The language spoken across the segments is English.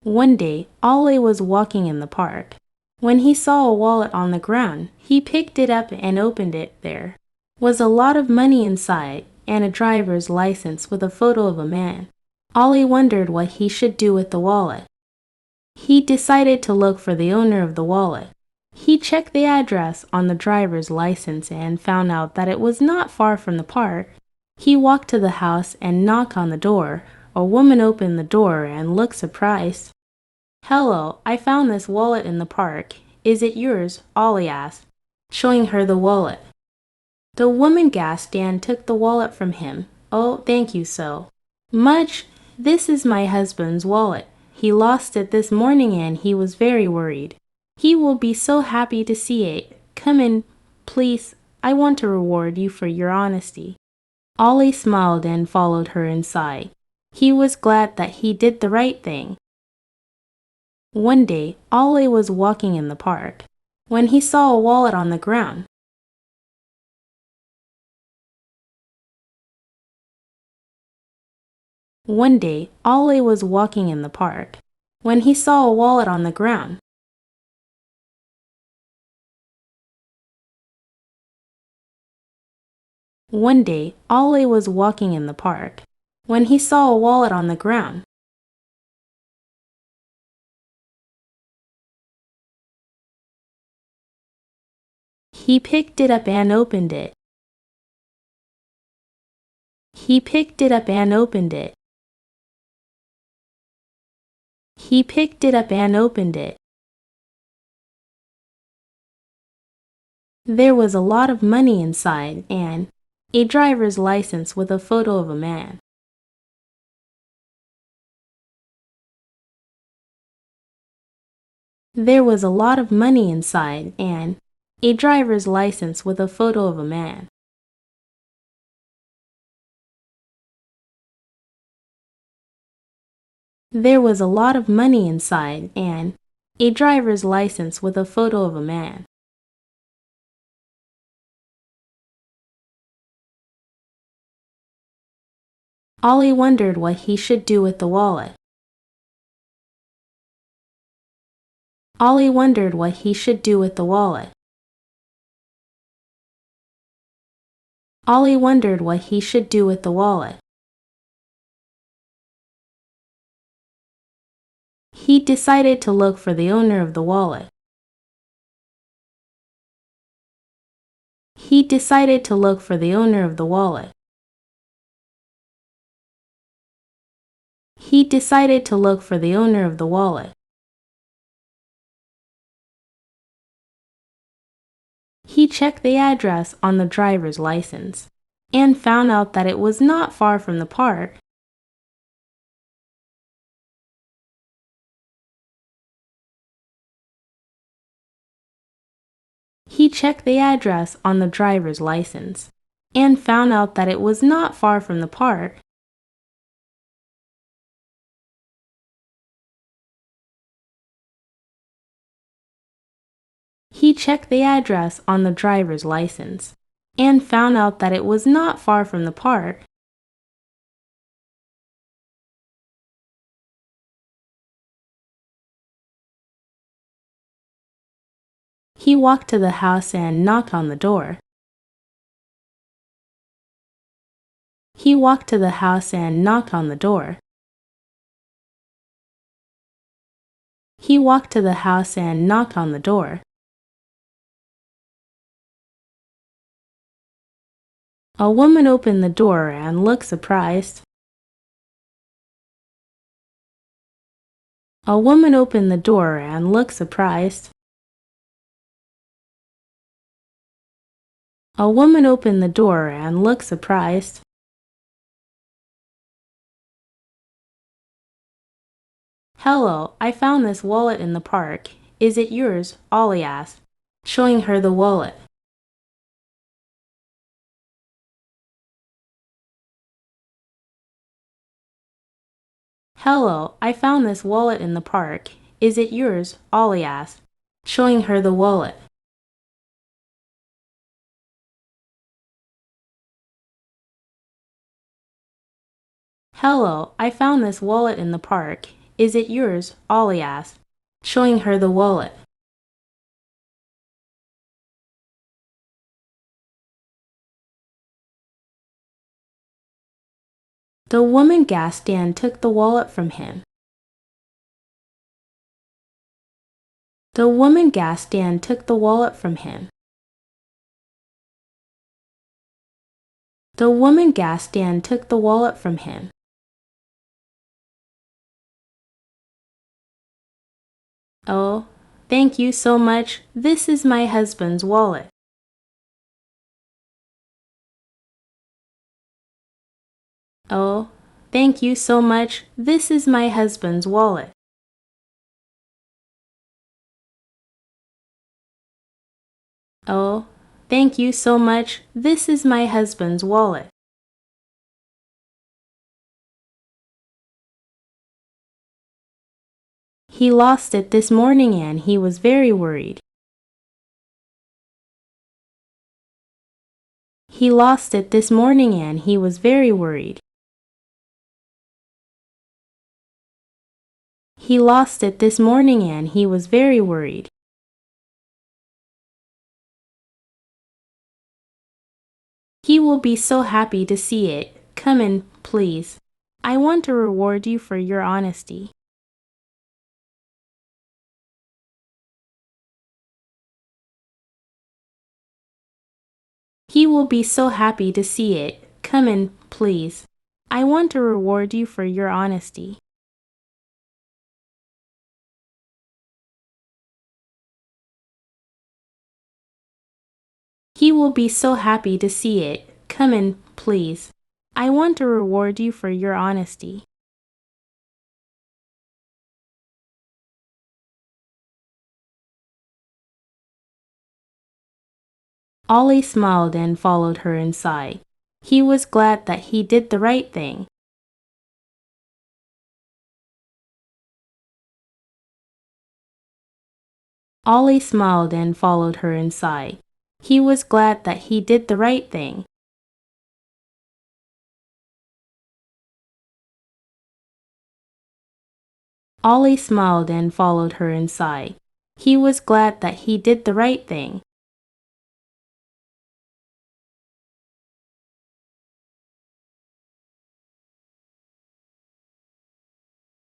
One day, Ollie was walking in the park. When he saw a wallet on the ground, he picked it up and opened it. There was a lot of money inside and a driver's license with a photo of a man. Ollie wondered what he should do with the wallet. He decided to look for the owner of the wallet. He checked the address on the driver's license and found out that it was not far from the park. He walked to the house and knocked on the door. A woman opened the door and looked surprised. "Hello, I found this wallet in the park. Is it yours?" Ollie asked, showing her the wallet. The woman gasped and took the wallet from him. "Oh, thank you so much. This is my husband's wallet. He lost it this morning and he was very worried. He will be so happy to see it. Come in, please. I want to reward you for your honesty." Ollie smiled and followed her inside. He was glad that he did the right thing. One day, Ollie was walking in the park when he saw a wallet on the ground. One day, Ollie was walking in the park when he saw a wallet on the ground. One day, Ollie was walking in the park when he saw a wallet on the ground. He picked it up and opened it. He picked it up and opened it. He picked it up and opened it. There was a lot of money inside and a driver's license with a photo of a man. There was a lot of money inside and a driver's license with a photo of a man. There was a lot of money inside and a driver's license with a photo of a man. Ollie wondered what he should do with the wallet. Ollie wondered what he should do with the wallet. Ollie wondered what he should do with the wallet. He decided to look for the owner of the wallet. He decided to look for the owner of the wallet. He decided to look for the owner of the wallet. He checked the address on the driver's license and found out that it was not far from the park. He checked the address on the driver's license and found out that it was not far from the park. He checked the address on the driver's license and found out that it was not far from the park. He walked to the house and knocked on the door. He walked to the house and knocked on the door. He walked to the house and knocked on the door. A woman opened the door and looked surprised. A woman opened the door and looked surprised. A woman opened the door and looked surprised. "Hello, I found this wallet in the park. Is it yours?" Ollie asked, showing her the wallet. "Hello, I found this wallet in the park. Is it yours?" Ollie asked, showing her the wallet. "Hello, I found this wallet in the park. Is it yours? Ollie asked, showing her the wallet. The woman gasped and took the wallet from him. The woman gasped and took the wallet from him. The woman gasped and took the wallet from him. Oh, thank you so much. This is my husband's wallet. Oh, thank you so much. This is my husband's wallet. Oh, thank you so much. This is my husband's wallet. He lost it this morning and he was very worried. He lost it this morning and he was very worried. He lost it this morning and he was very worried. He will be so happy to see it. Come in, please. I want to reward you for your honesty. He will be so happy to see it. Come in, please. I want to reward you for your honesty. He will be so happy to see it. Come in, please. I want to reward you for your honesty. Ollie smiled and followed her inside. He was glad that he did the right thing. Ollie smiled and followed her inside. He was glad that he did the right thing. Ollie smiled and followed her inside. He was glad that he did the right thing.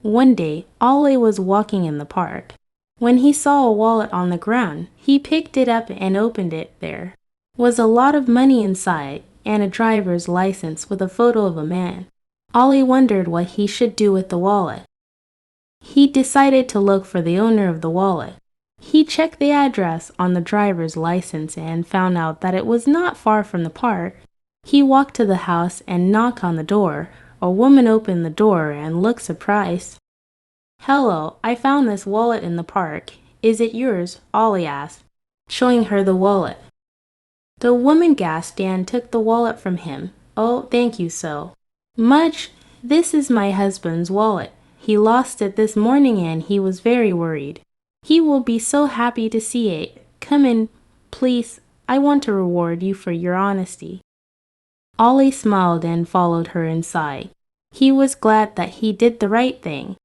One day, Ollie was walking in the park. When he saw a wallet on the ground, he picked it up and opened it. There was a lot of money inside and a driver's license with a photo of a man. Ollie wondered what he should do with the wallet. He decided to look for the owner of the wallet. He checked the address on the driver's license and found out that it was not far from the park. He walked to the house and knocked on the door. A woman opened the door and looked surprised. Hello, I found this wallet in the park. Is it yours? Ollie asked, showing her the wallet. The woman gasped and took the wallet from him. Oh, thank you so much. This is my husband's wallet. He lost it this morning and he was very worried. He will be so happy to see it. Come in, please. I want to reward you for your honesty. Ollie smiled and followed her inside. He was glad that he did the right thing.